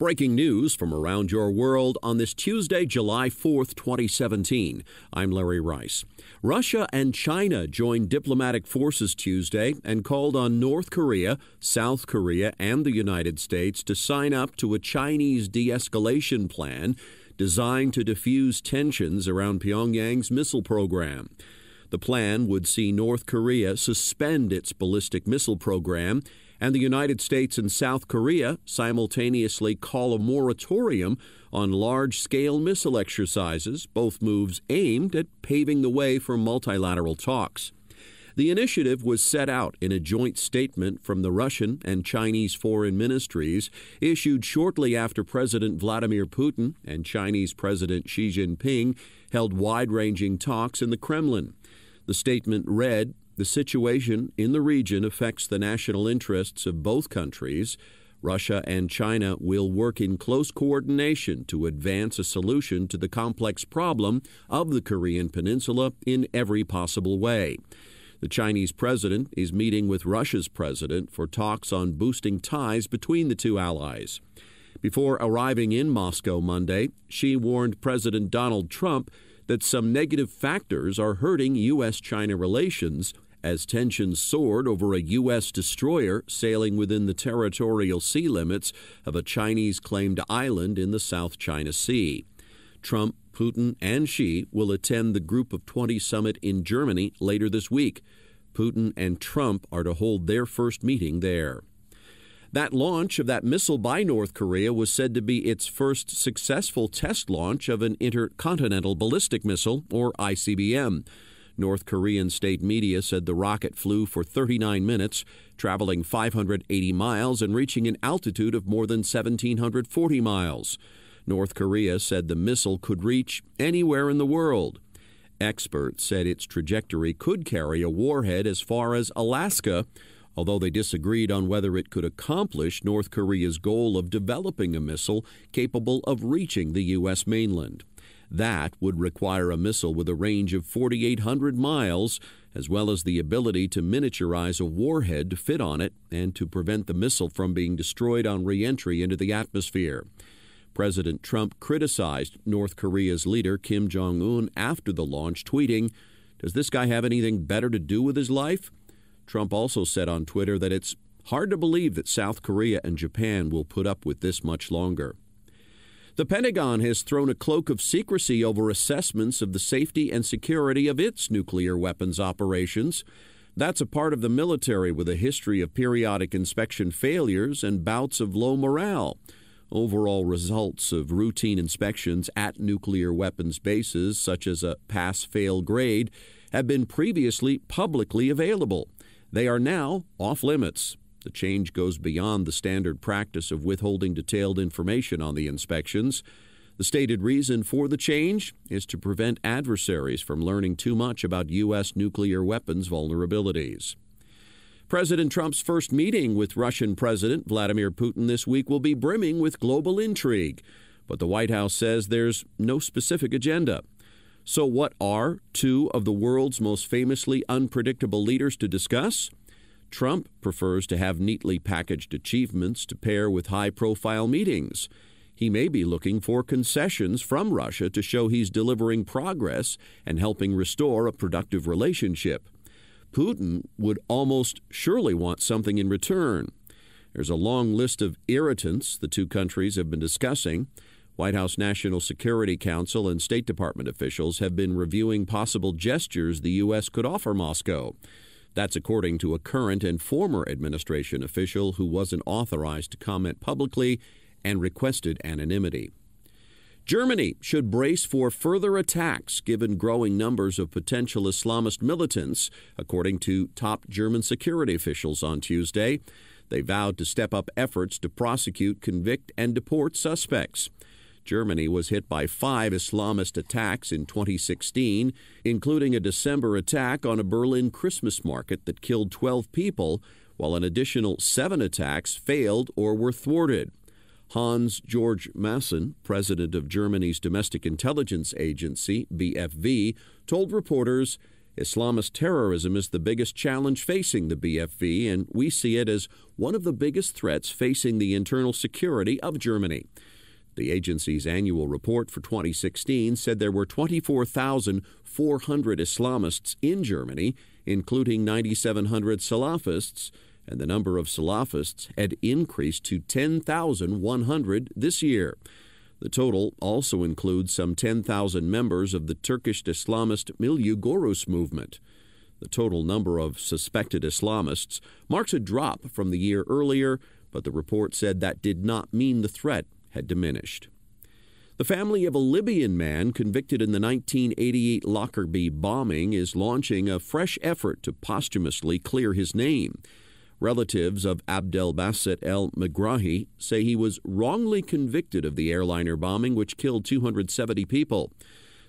Breaking news from around your world on this Tuesday, July 4th, 2017. I'm Larry Rice. Russia and China joined diplomatic forces Tuesday and called on North Korea, South Korea, and the United States to sign up to a Chinese de-escalation plan designed to diffuse tensions around Pyongyang's missile program. The plan would see North Korea suspend its ballistic missile program, and the United States and South Korea simultaneously call a moratorium on large-scale missile exercises, both moves aimed at paving the way for multilateral talks. The initiative was set out in a joint statement from the Russian and Chinese foreign ministries issued shortly after President Vladimir Putin and Chinese President Xi Jinping held wide-ranging talks in the Kremlin. The statement read, "The situation in the region affects the national interests of both countries. Russia and China will work in close coordination to advance a solution to the complex problem of the Korean Peninsula in every possible way." The Chinese president is meeting with Russia's president for talks on boosting ties between the two allies. Before arriving in Moscow Monday, Xi warned President Donald Trump that some negative factors are hurting U.S.-China relations as tensions soared over a U.S. destroyer sailing within the territorial sea limits of a Chinese-claimed island in the South China Sea. Trump, Putin, and Xi will attend the Group of 20 summit in Germany later this week. Putin and Trump are to hold their first meeting there. That launch of that missile by North Korea was said to be its first successful test launch of an intercontinental ballistic missile, or ICBM. North Korean state media said the rocket flew for 39 minutes, traveling 580 miles and reaching an altitude of more than 1,740 miles. North Korea said the missile could reach anywhere in the world. Experts said its trajectory could carry a warhead as far as Alaska, although they disagreed on whether it could accomplish North Korea's goal of developing a missile capable of reaching the U.S. mainland. That would require a missile with a range of 4,800 miles, as well as the ability to miniaturize a warhead to fit on it and to prevent the missile from being destroyed on re-entry into the atmosphere. President Trump criticized North Korea's leader Kim Jong-un after the launch, tweeting, "Does this guy have anything better to do with his life?" Trump also said on Twitter that it's hard to believe that South Korea and Japan will put up with this much longer. The Pentagon has thrown a cloak of secrecy over assessments of the safety and security of its nuclear weapons operations. That's a part of the military with a history of periodic inspection failures and bouts of low morale. Overall results of routine inspections at nuclear weapons bases, such as a pass-fail grade, have been previously publicly available. They are now off-limits. The change goes beyond the standard practice of withholding detailed information on the inspections. The stated reason for the change is to prevent adversaries from learning too much about U.S. nuclear weapons vulnerabilities. President Trump's first meeting with Russian President Vladimir Putin this week will be brimming with global intrigue, but the White House says there's no specific agenda. So what are two of the world's most famously unpredictable leaders to discuss? Trump prefers to have neatly packaged achievements to pair with high-profile meetings. He may be looking for concessions from Russia to show he's delivering progress and helping restore a productive relationship. Putin would almost surely want something in return. There's a long list of irritants the two countries have been discussing. White House National Security Council and State Department officials have been reviewing possible gestures the U.S. could offer Moscow. That's according to a current and former administration official who wasn't authorized to comment publicly and requested anonymity. Germany should brace for further attacks given growing numbers of potential Islamist militants, according to top German security officials on Tuesday. They vowed to step up efforts to prosecute, convict, and deport suspects. Germany was hit by 5 Islamist attacks in 2016, including a December attack on a Berlin Christmas market that killed 12 people, while an additional 7 attacks failed or were thwarted. Hans-Georg Maassen, president of Germany's Domestic Intelligence Agency, BFV, told reporters, Islamist terrorism is the biggest challenge facing the BFV, and we see it as one of the biggest threats facing the internal security of Germany. The agency's annual report for 2016 said there were 24,400 Islamists in Germany, including 9,700 Salafists, and the number of Salafists had increased to 10,100 this year. The total also includes some 10,000 members of the Turkish Islamist Milli Görüş movement. The total number of suspected Islamists marks a drop from the year earlier, but the report said that did not mean the threat had diminished. The family of a Libyan man convicted in the 1988 Lockerbie bombing is launching a fresh effort to posthumously clear his name. Relatives of Abdelbaset el-Megrahi say he was wrongly convicted of the airliner bombing, which killed 270 people.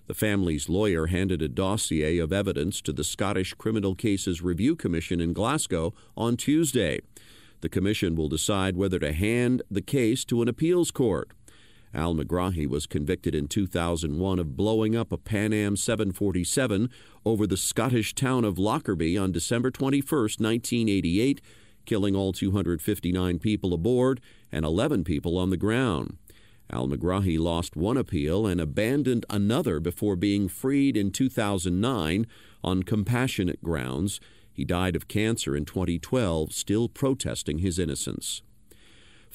The family's lawyer handed a dossier of evidence to the Scottish Criminal Cases Review Commission in Glasgow on Tuesday. The commission will decide whether to hand the case to an appeals court. Al-Megrahi was convicted in 2001 of blowing up a Pan Am 747 over the Scottish town of Lockerbie on December 21, 1988, killing all 259 people aboard and 11 people on the ground. Al-Megrahi lost one appeal and abandoned another before being freed in 2009 on compassionate grounds. He died of cancer in 2012, still protesting his innocence.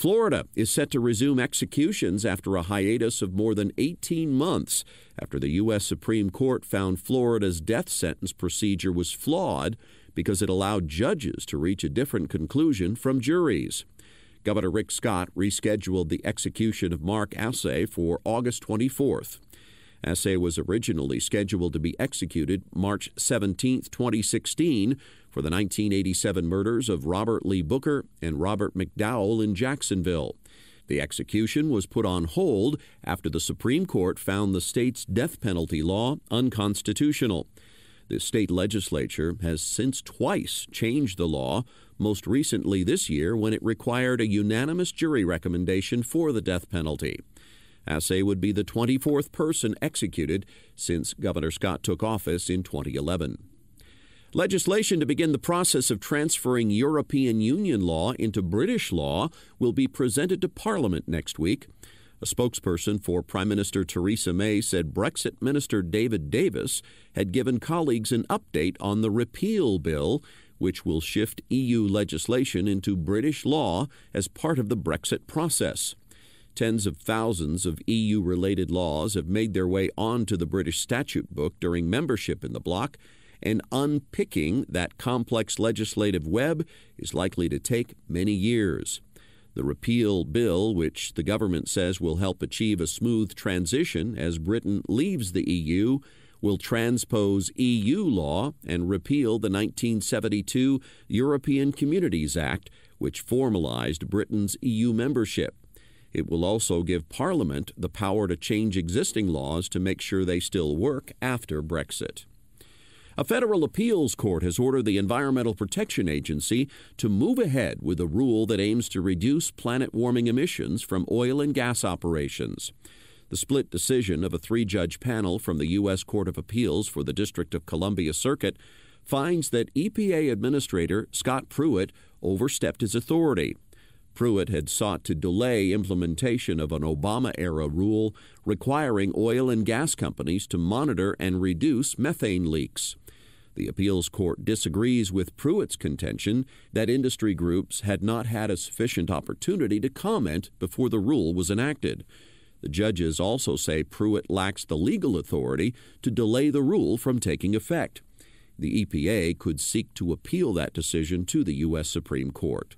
Florida is set to resume executions after a hiatus of more than 18 months after the U.S. Supreme Court found Florida's death sentence procedure was flawed because it allowed judges to reach a different conclusion from juries. Governor Rick Scott rescheduled the execution of Mark Assay for August 24th. Assay was originally scheduled to be executed March 17, 2016, for the 1987 murders of Robert Lee Booker and Robert McDowell in Jacksonville. The execution was put on hold after the Supreme Court found the state's death penalty law unconstitutional. The state legislature has since twice changed the law, most recently this year when it required a unanimous jury recommendation for the death penalty. Assay would be the 24th person executed since Governor Scott took office in 2011. Legislation to begin the process of transferring European Union law into British law will be presented to Parliament next week. A spokesperson for Prime Minister Theresa May said Brexit Minister David Davis had given colleagues an update on the repeal bill, which will shift EU legislation into British law as part of the Brexit process. Tens of thousands of EU-related laws have made their way onto the British statute book during membership in the bloc, and unpicking that complex legislative web is likely to take many years. The repeal bill, which the government says will help achieve a smooth transition as Britain leaves the EU, will transpose EU law and repeal the 1972 European Communities Act, which formalized Britain's EU membership. It will also give Parliament the power to change existing laws to make sure they still work after Brexit. A federal appeals court has ordered the Environmental Protection Agency to move ahead with a rule that aims to reduce planet-warming emissions from oil and gas operations. The split decision of a three-judge panel from the U.S. Court of Appeals for the District of Columbia Circuit finds that EPA Administrator Scott Pruitt overstepped his authority. Pruitt had sought to delay implementation of an Obama-era rule requiring oil and gas companies to monitor and reduce methane leaks. The appeals court disagrees with Pruitt's contention that industry groups had not had a sufficient opportunity to comment before the rule was enacted. The judges also say Pruitt lacks the legal authority to delay the rule from taking effect. The EPA could seek to appeal that decision to the U.S. Supreme Court.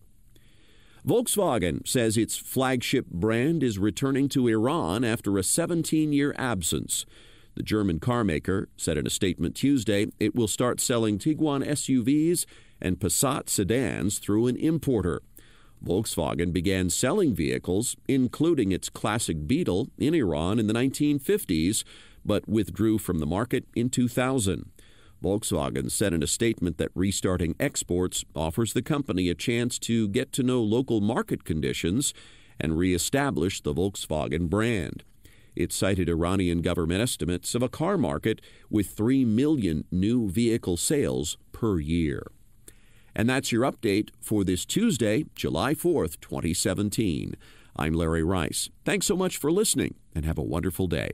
Volkswagen says its flagship brand is returning to Iran after a 17-year absence. The German carmaker said in a statement Tuesday it will start selling Tiguan SUVs and Passat sedans through an importer. Volkswagen began selling vehicles, including its classic Beetle, in Iran in the 1950s, but withdrew from the market in 2000. Volkswagen said in a statement that restarting exports offers the company a chance to get to know local market conditions and reestablish the Volkswagen brand. It cited Iranian government estimates of a car market with 3 million new vehicle sales per year. And that's your update for this Tuesday, July 4th, 2017. I'm Larry Rice. Thanks so much for listening, and have a wonderful day.